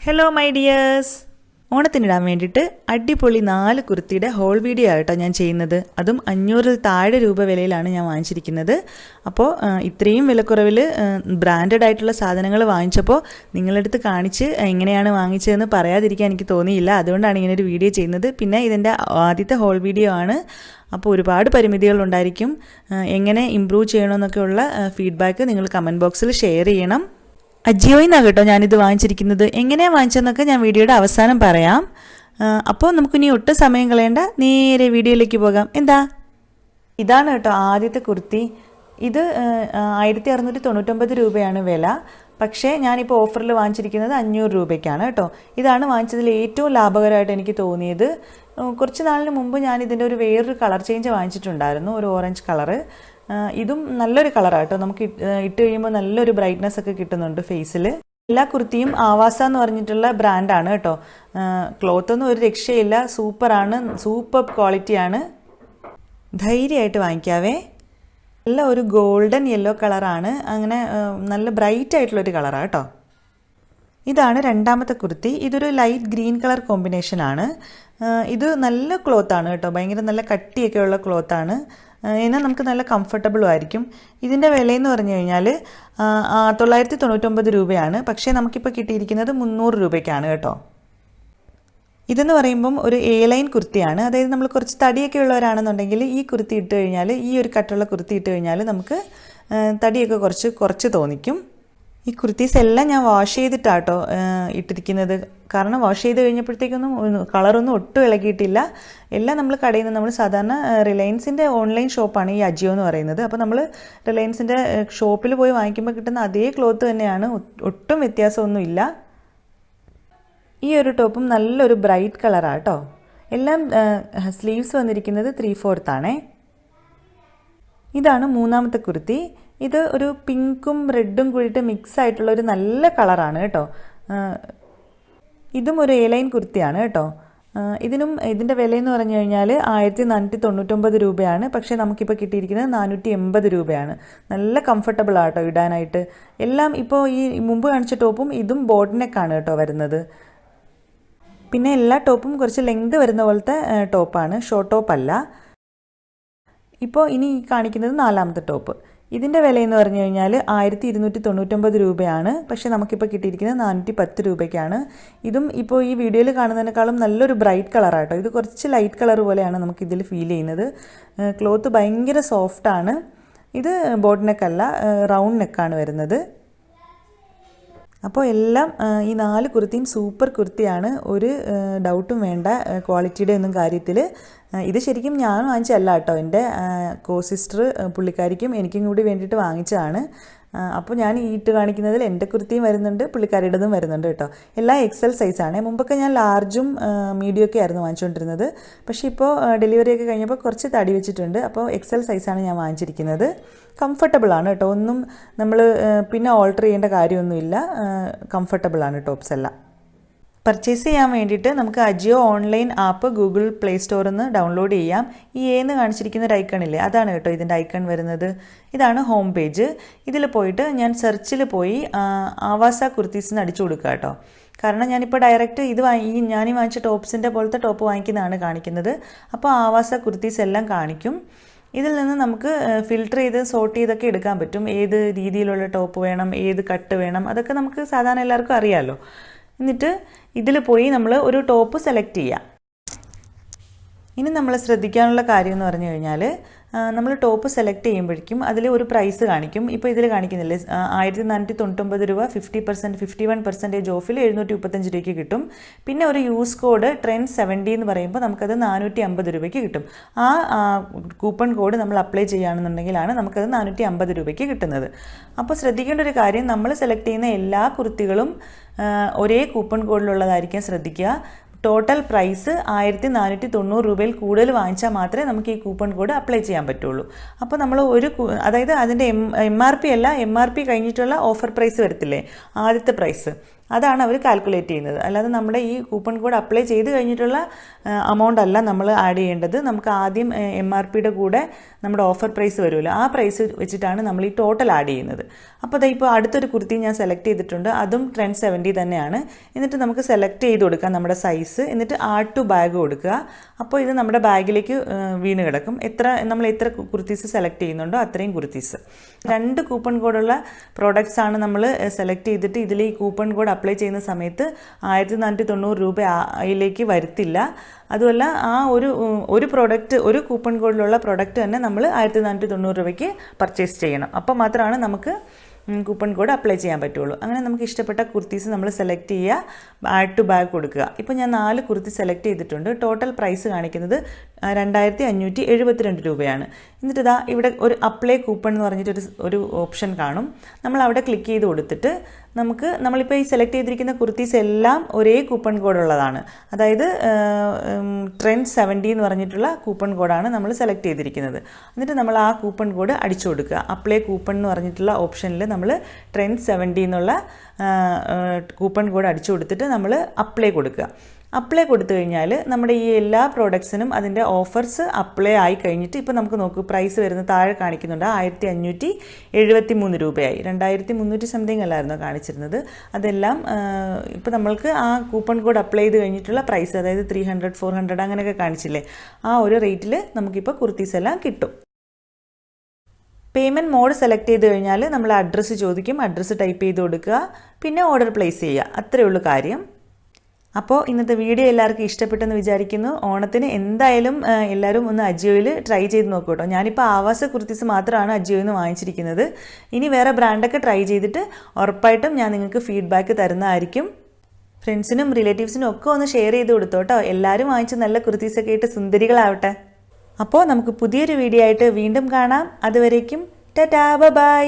Hello my dears. ഓണത്തിനിടാൻ വേണ്ടിയിട്ട് അടിപൊളി 4 കുർത്തിയുടെ whole video ആയിട്ടോ ഞാൻ ചെയ്യുന്നത്. അതും 500-ൽ താഴെ രൂപ വിലയിലാണ് ഞാൻ വാങ്ങിച്ചിരിക്കുന്നത്. അപ്പോൾ ഇത്രയും വിലക്കുറവിൽ ബ്രാൻഡഡ് ആയിട്ടുള്ള സാധനങ്ങൾ വാങ്ങിച്ചപ്പോൾ നിങ്ങളടുത്ത് കാണിച്ച് എങ്ങനെയാണ് വാങ്ങിച്ചതെന്ന് പറയാതിരിക്കാൻ എനിക്ക് തോന്നിയില്ല. അതുകൊണ്ടാണ് ഇങ്ങനെ ഒരു വീഡിയോ ചെയ്യുന്നത്. പിന്നെ ഇതിൻ്റെ ആദ്യത്തെ ഹോൾ വീഡിയോ ആണ്. അപ്പോൾ ഒരുപാട് പരിമിതികളുണ്ടായിരിക്കും. എങ്ങനെ ഇമ്പ്രൂവ് ചെയ്യണമെന്നൊക്കെയുള്ള ഫീഡ്ബാക്ക് നിങ്ങൾ കമൻറ്റ് ബോക്സിൽ ഷെയർ ചെയ്യണം. അജിയോയിൽ നിന്നാണ് കേട്ടോ ഞാനിത് വാങ്ങിച്ചിരിക്കുന്നത്. എങ്ങനെയാണ് വാങ്ങിച്ചതെന്നൊക്കെ ഞാൻ വീഡിയോയുടെ അവസാനം പറയാം. അപ്പോൾ നമുക്കിനി ഒട്ടും സമയം കളയേണ്ട, നേരെ വീഡിയോയിലേക്ക് പോകാം. എന്താ ഇതാണ് കേട്ടോ ആദ്യത്തെ കുർത്തി. ഇത് 1699 രൂപയാണ് വില. പക്ഷേ ഞാനിപ്പോൾ ഓഫറിൽ വാങ്ങിച്ചിരിക്കുന്നത് 500 രൂപയ്ക്കാണ് കേട്ടോ. ഇതാണ് വാങ്ങിച്ചതിൽ ഏറ്റവും ലാഭകരമായിട്ട് എനിക്ക് തോന്നിയത്. കുറച്ച് നാളിന് മുമ്പ് ഞാൻ ഇതിൻ്റെ വേറൊരു കളർ ചേഞ്ച് വാങ്ങിച്ചിട്ടുണ്ടായിരുന്നു, ഒരു ഓറഞ്ച് കളറ്. ഇതും നല്ലൊരു കളറാണ് കേട്ടോ. നമുക്ക് ഇട്ട് കഴിയുമ്പോൾ നല്ലൊരു ബ്രൈറ്റ്നസ് ഒക്കെ കിട്ടുന്നുണ്ട് ഫേസിൽ. എല്ലാ കുർത്തിയും ആവാസ എന്ന് പറഞ്ഞിട്ടുള്ള ബ്രാൻഡാണ് കേട്ടോ. ക്ലോത്തൊന്നും ഒരു രക്ഷയില്ല, സൂപ്പറാണ്, സൂപ്പർ ക്വാളിറ്റിയാണ്. ധൈര്യമായിട്ട് വാങ്ങിക്കാവേ. നല്ല ഒരു ഗോൾഡൻ യെല്ലോ കളറാണ്, അങ്ങനെ നല്ല ബ്രൈറ്റ് ആയിട്ടുള്ളൊരു കളറാണ് കേട്ടോ. ഇതാണ് രണ്ടാമത്തെ കുർത്തി. ഇതൊരു ലൈറ്റ് ഗ്രീൻ കളർ കോമ്പിനേഷനാണ്. ഇത് നല്ല ക്ലോത്താണ് കേട്ടോ, ഭയങ്കര നല്ല കട്ടിയൊക്കെ ഉള്ള ക്ലോത്താണ്. എന്നാൽ നമുക്ക് നല്ല കംഫർട്ടബിളും ആയിരിക്കും. ഇതിൻ്റെ വിലയെന്ന് പറഞ്ഞു കഴിഞ്ഞാൽ 999 രൂപയാണ്. പക്ഷേ നമുക്കിപ്പോൾ കിട്ടിയിരിക്കുന്നത് 300 രൂപയ്ക്കാണ് കേട്ടോ. ഇതെന്ന് പറയുമ്പം ഒരു എ ലൈൻ കുർത്തിയാണ്. അതായത് നമ്മൾ കുറച്ച് തടിയൊക്കെ ഉള്ളവരാണെന്നുണ്ടെങ്കിൽ ഈ കുർത്തി ഇട്ട് കഴിഞ്ഞാൽ, ഈ ഒരു കട്ടുള്ള കുർത്തി ഇട്ട് കഴിഞ്ഞാൽ നമുക്ക് തടിയൊക്കെ കുറച്ച് തോന്നിക്കും. ഈ കുർത്തീസ് എല്ലാം ഞാൻ വാഷ് ചെയ്തിട്ടാട്ടോ ഇട്ടിരിക്കുന്നത്. കാരണം വാഷ് ചെയ്ത് കഴിഞ്ഞപ്പോഴത്തേക്കൊന്നും കളറൊന്നും ഒട്ടും ഇളകിയിട്ടില്ല. എല്ലാം നമ്മൾ കടയിൽ നിന്ന്, നമ്മൾ സാധാരണ റിലയൻസിൻ്റെ ഓൺലൈൻ ഷോപ്പാണ് ഈ അജിയോ എന്ന് പറയുന്നത്. അപ്പോൾ നമ്മൾ റിലയൻസിൻ്റെ ഷോപ്പിൽ പോയി വാങ്ങിക്കുമ്പോൾ കിട്ടുന്ന അതേ ക്ലോത്ത് തന്നെയാണ്, ഒട്ടും വ്യത്യാസമൊന്നുമില്ല. ഈ ഒരു ടോപ്പും നല്ലൊരു ബ്രൈറ്റ് കളറാണ് കേട്ടോ. എല്ലാം സ്ലീവ്സ് വന്നിരിക്കുന്നത് 3/4 ആണേ. ഇതാണ് മൂന്നാമത്തെ കുർത്തി. ഇത് ഒരു പിങ്കും റെഡും കൂടിയിട്ട് മിക്സ് ആയിട്ടുള്ള ഒരു നല്ല കളറാണ് കേട്ടോ. ഇതും ഒരു എ ലൈൻ കുർത്തിയാണ് കേട്ടോ. ഇതിൻ്റെ വിലയെന്ന് പറഞ്ഞു കഴിഞ്ഞാൽ 1499 രൂപയാണ്. പക്ഷേ നമുക്കിപ്പോൾ കിട്ടിയിരിക്കുന്നത് 480 രൂപയാണ്. നല്ല കംഫർട്ടബിൾ ആട്ടോ ഇടാനായിട്ട്. എല്ലാം ഇപ്പോൾ ഈ മുമ്പ് കാണിച്ച ടോപ്പും ഇതും ബോട്ട് നെക്കാണ് കേട്ടോ വരുന്നത്. പിന്നെ എല്ലാ ടോപ്പും കുറച്ച് ലെങ്ത് വരുന്ന പോലത്തെ ടോപ്പാണ്, ഷോർട്ട് ടോപ്പല്ല. ഇപ്പോൾ ഇനി കാണിക്കുന്നത് നാലാമത്തെ ടോപ്പ്. ഇതിൻ്റെ വിലയെന്ന് പറഞ്ഞു കഴിഞ്ഞാൽ 1299 രൂപയാണ്. പക്ഷേ നമുക്കിപ്പോൾ കിട്ടിയിരിക്കുന്നത് 410 രൂപയ്ക്കാണ്. ഇതും ഇപ്പോൾ ഈ വീഡിയോയിൽ കാണുന്നതിനേക്കാളും നല്ലൊരു ബ്രൈറ്റ് കളറാട്ടോ. ഇത് കുറച്ച് ലൈറ്റ് കളർ പോലെയാണ് നമുക്കിതിൽ ഫീൽ ചെയ്യുന്നത്. ക്ലോത്ത് ഭയങ്കര സോഫ്റ്റാണ്. ഇത് ബോട്ട് നെക്കല്ല, റൗണ്ട് നെക്കാണ് വരുന്നത്. അപ്പോൾ എല്ലാം ഈ 4 കുർത്തിയും സൂപ്പർ കുർത്തിയാണ്, ഒരു ഡൗട്ടും വേണ്ട ക്വാളിറ്റിയുടെ ഒന്നും കാര്യത്തിൽ. ഇത് ശരിക്കും ഞാൻ വാങ്ങിച്ചല്ല കേട്ടോ, എൻ്റെ സിസ്റ്റർ പുള്ളിക്കാരിക്കും എനിക്കും കൂടി വേണ്ടിയിട്ട് വാങ്ങിച്ചതാണ്. അപ്പോൾ ഞാൻ ഈ ഇട്ട് കാണിക്കുന്നതിൽ എൻ്റെ കുർത്തിയും വരുന്നുണ്ട്, പുള്ളിക്കാരിയുടേതും വരുന്നുണ്ട് കേട്ടോ. എല്ലാം എക്സൽ സൈസാണ്. മുമ്പൊക്കെ ഞാൻ ലാർജും മീഡിയം ഒക്കെ ആയിരുന്നു വാങ്ങിച്ചുകൊണ്ടിരുന്നത്. പക്ഷേ ഇപ്പോൾ ഡെലിവറിയൊക്കെ കഴിഞ്ഞപ്പോൾ കുറച്ച് തടി വെച്ചിട്ടുണ്ട്. അപ്പോൾ എക്സൽ സൈസാണ് ഞാൻ വാങ്ങിച്ചിരിക്കുന്നത്. കംഫർട്ടബിളാണ് കേട്ടോ, ഒന്നും നമ്മൾ പിന്നെ ഓൾട്ടർ ചെയ്യേണ്ട കാര്യമൊന്നുമില്ല. കംഫർട്ടബിളാണ് ടോപ്സ് എല്ലാം. പർച്ചേസ് ചെയ്യാൻ വേണ്ടിയിട്ട് നമുക്ക് Ajio online app Google play സ്റ്റോറിൽ നിന്ന് ഡൗൺലോഡ് ചെയ്യാം. ഈ എന്ന് കാണിച്ചിരിക്കുന്ന ഒരു ഐക്കണില്ലേ, അതാണ് കേട്ടോ ഇതിൻ്റെ ഐക്കൺ വരുന്നത്. ഇതാണ് ഹോം പേജ്. ഇതിൽ പോയിട്ട് ഞാൻ സെർച്ചിൽ പോയി ആവാസ കുർത്തീസ് എന്ന് അടിച്ചു കൊടുക്കുക കേട്ടോ. കാരണം ഞാനിപ്പോൾ ഡയറക്റ്റ് ഞാൻ വാങ്ങിച്ച ടോപ്സിൻ്റെ പോലത്തെ ടോപ്പ് വാങ്ങിക്കുന്നതാണ് കാണിക്കുന്നത്. അപ്പോൾ ആവാസ കുർത്തീസ് എല്ലാം കാണിക്കും. ഇതിൽ നിന്ന് നമുക്ക് ഫിൽട്ടർ ചെയ്ത് സോർട്ട് ചെയ്തൊക്കെ എടുക്കാൻ പറ്റും. ഏത് രീതിയിലുള്ള ടോപ്പ് വേണം, ഏത് കട്ട് വേണം, അതൊക്കെ നമുക്ക് സാധാരണ എല്ലാവർക്കും അറിയാമല്ലോ. എന്നിട്ട് ഇതിൽ പോയി നമ്മൾ ഒരു ടോപ്പ് സെലക്ട് ചെയ്യുക. ഇനി നമ്മൾ ശ്രദ്ധിക്കാനുള്ള കാര്യം എന്ന് പറഞ്ഞു കഴിഞ്ഞാൽ, നമ്മൾ ടോപ്പ് സെലക്ട് ചെയ്യുമ്പോഴേക്കും അതിൽ ഒരു പ്രൈസ് കാണിക്കും. ഇപ്പോൾ ഇതിൽ കാണിക്കുന്നില്ലേ 1499 രൂപ, 50% 51% ഓഫിൽ 735 രൂപയ്ക്ക് കിട്ടും. പിന്നെ ഒരു യൂസ് കോഡ് ട്രെൻഡ് 70 എന്ന് പറയുമ്പോൾ നമുക്കത് 450 രൂപയ്ക്ക് കിട്ടും. ആ കൂപ്പൺ കോഡ് നമ്മൾ അപ്ലൈ ചെയ്യുകയാണെന്നുണ്ടെങ്കിലാണ് നമുക്കത് 450 രൂപയ്ക്ക് കിട്ടുന്നത്. അപ്പോൾ ശ്രദ്ധിക്കേണ്ട ഒരു കാര്യം, നമ്മൾ സെലക്ട് ചെയ്യുന്ന എല്ലാ കുർത്തികളും ഒരേ കൂപ്പൺ കോഡിലുള്ളതായിരിക്കാൻ ശ്രദ്ധിക്കുക. ടോട്ടൽ പ്രൈസ് 1490 രൂപയിൽ കൂടുതൽ വാങ്ങിച്ചാൽ മാത്രമേ നമുക്ക് ഈ കൂപ്പൺ കോഡ് അപ്ലൈ ചെയ്യാൻ പറ്റുള്ളൂ. അപ്പോൾ നമ്മൾ അതായത് അതിൻ്റെ MRP അല്ല, MRP കഴിഞ്ഞിട്ടുള്ള ഓഫർ പ്രൈസ് വരത്തില്ലേ, ആദ്യത്തെ പ്രൈസ്, അതാണ് അവർ കാൽക്കുലേറ്റ് ചെയ്യുന്നത്. അല്ലാതെ നമ്മുടെ ഈ കൂപ്പൺ കോഡ് അപ്ലൈ ചെയ്ത് കഴിഞ്ഞിട്ടുള്ള എമൗണ്ട് അല്ല നമ്മൾ ആഡ് ചെയ്യേണ്ടത്. നമുക്ക് ആദ്യം MRPയുടെ കൂടെ നമ്മുടെ ഓഫർ പ്രൈസ് വരുമല്ലോ, ആ പ്രൈസ് വെച്ചിട്ടാണ് നമ്മൾ ഈ ടോട്ടൽ ആഡ് ചെയ്യുന്നത്. അപ്പോൾ അതാ ഇപ്പോൾ അടുത്തൊരു കുർത്തി ഞാൻ സെലക്ട് ചെയ്തിട്ടുണ്ട്, അതും ട്രെൻഡ് 70 തന്നെയാണ്. എന്നിട്ട് നമുക്ക് സെലക്ട് ചെയ്ത് കൊടുക്കാം നമ്മുടെ സൈസ്, എന്നിട്ട് ആഡ് ടു ബാഗ് കൊടുക്കുക. അപ്പോൾ ഇത് നമ്മുടെ ബാഗിലേക്ക് വീണ് കിടക്കും. നമ്മൾ എത്ര കുർത്തീസ് സെലക്ട് ചെയ്യുന്നുണ്ടോ അത്രയും കുർത്തീസ്. 2 കൂപ്പൺ കോഡുള്ള പ്രോഡക്റ്റ്സ് ആണ് നമ്മൾ സെലക്ട് ചെയ്തിട്ട് ഇതിൽ ഈ കൂപ്പൺ കോഡ് അപ്ലൈ ചെയ്യുന്ന സമയത്ത് 1490 രൂപ അതിലേക്ക് വരുത്തില്ല. അതുമല്ല ആ ഒരു പ്രോഡക്റ്റ്, ഒരു കൂപ്പൺ കോഡിലുള്ള പ്രോഡക്റ്റ് തന്നെ നമ്മൾ 1490 രൂപയ്ക്ക് പർച്ചേസ് ചെയ്യണം. അപ്പോൾ മാത്രമാണ് നമുക്ക് കൂപ്പൺ കോഡ് അപ്ലൈ ചെയ്യാൻ പറ്റുള്ളൂ. അങ്ങനെ നമുക്ക് ഇഷ്ടപ്പെട്ട കുർത്തീസ് നമ്മൾ സെലക്ട് ചെയ്യുക, ആഡ് ടു ബാഗ് കൊടുക്കുക. ഇപ്പോൾ ഞാൻ 4 കുർത്തി സെലക്ട് ചെയ്തിട്ടുണ്ട്. ടോട്ടൽ പ്രൈസ് കാണിക്കുന്നത് 2572 രൂപയാണ്. എന്നിട്ട് ഇതാ ഇവിടെ ഒരു അപ്ലൈ കൂപ്പൺ എന്ന് പറഞ്ഞിട്ട് ഒരു ഓപ്ഷൻ കാണും. നമ്മൾ അവിടെ ക്ലിക്ക് ചെയ്ത് കൊടുത്തിട്ട് നമ്മളിപ്പോൾ ഈ സെലക്ട് ചെയ്തിരിക്കുന്ന കുർത്തീസ് എല്ലാം ഒരേ കൂപ്പൺ കോഡുള്ളതാണ്. അതായത് ട്രെൻഡ് 70 എന്ന് പറഞ്ഞിട്ടുള്ള കൂപ്പൺ കോഡാണ് നമ്മൾ സെലക്ട് ചെയ്തിരിക്കുന്നത്. എന്നിട്ട് നമ്മൾ ആ കൂപ്പൺ കോഡ് അടിച്ചു കൊടുക്കുക. അപ്ലൈ കൂപ്പൺ എന്ന് പറഞ്ഞിട്ടുള്ള ഓപ്ഷനിൽ നമ്മൾ ട്രെൻഡ് 70 എന്നുള്ള കൂപ്പൺ കോഡ് അടിച്ചു കൊടുത്തിട്ട് നമ്മൾ അപ്ലൈ കൊടുക്കുക. അപ്ലൈ കൊടുത്തു കഴിഞ്ഞാൽ നമ്മുടെ ഈ എല്ലാ പ്രോഡക്ട്സിനും അതിൻ്റെ ഓഫേഴ്സ് അപ്ലൈ ആയി കഴിഞ്ഞിട്ട് ഇപ്പോൾ നമുക്ക് നോക്കൂ, പ്രൈസ് വരുന്ന താഴെ കാണിക്കുന്നുണ്ട് 1573 രൂപയായി. 2300 സംതിങ് അല്ലായിരുന്നോ കാണിച്ചിരുന്നത്. അതെല്ലാം ഇപ്പോൾ നമ്മൾക്ക് ആ കൂപ്പൺ കോഡ് അപ്ലൈ ചെയ്ത് കഴിഞ്ഞിട്ടുള്ള പ്രൈസ്, അതായത് 300, 400 അങ്ങനെയൊക്കെ കാണിച്ചില്ലേ, ആ ഒരു റേറ്റിൽ നമുക്കിപ്പോൾ കുർത്തീസ് എല്ലാം കിട്ടും. പേയ്മെൻറ്റ് മോഡ് സെലക്ട് ചെയ്ത് കഴിഞ്ഞാൽ നമ്മൾ അഡ്രസ്സ് ചോദിക്കും, അഡ്രസ്സ് ടൈപ്പ് ചെയ്ത് കൊടുക്കുക, പിന്നെ ഓർഡർ പ്ലേസ് ചെയ്യുക. അത്രയേ ഉള്ളൂ കാര്യം. അപ്പോൾ ഇന്നത്തെ വീഡിയോ എല്ലാവർക്കും ഇഷ്ടപ്പെട്ടെന്ന് വിചാരിക്കുന്നു. ഓണത്തിന് എന്തായാലും എല്ലാവരും ഒന്ന് അജിയോയിൽ ട്രൈ ചെയ്ത് നോക്കൂ കേട്ടോ. ഞാനിപ്പോൾ ആവാസ കുർത്തീസ് മാത്രമാണ് അജിയോയിൽ നിന്ന് വാങ്ങിച്ചിരിക്കുന്നത്. ഇനി വേറെ ബ്രാൻഡൊക്കെ ട്രൈ ചെയ്തിട്ട് ഉറപ്പായിട്ടും ഞാൻ നിങ്ങൾക്ക് ഫീഡ്ബാക്ക് തരുന്നതായിരിക്കും. ഫ്രണ്ട്സിനും റിലേറ്റീവ്സിനും ഒക്കെ ഒന്ന് ഷെയർ ചെയ്ത് കൊടുത്തോ കേട്ടോ. എല്ലാവരും വാങ്ങിച്ച് നല്ല കുർത്തീസൊക്കെ ആയിട്ട് സുന്ദരികളാവട്ടെ. അപ്പോൾ നമുക്ക് പുതിയൊരു വീഡിയോ ആയിട്ട് വീണ്ടും കാണാം. അതുവരേക്കും ടാറ്റാ, ബൈ.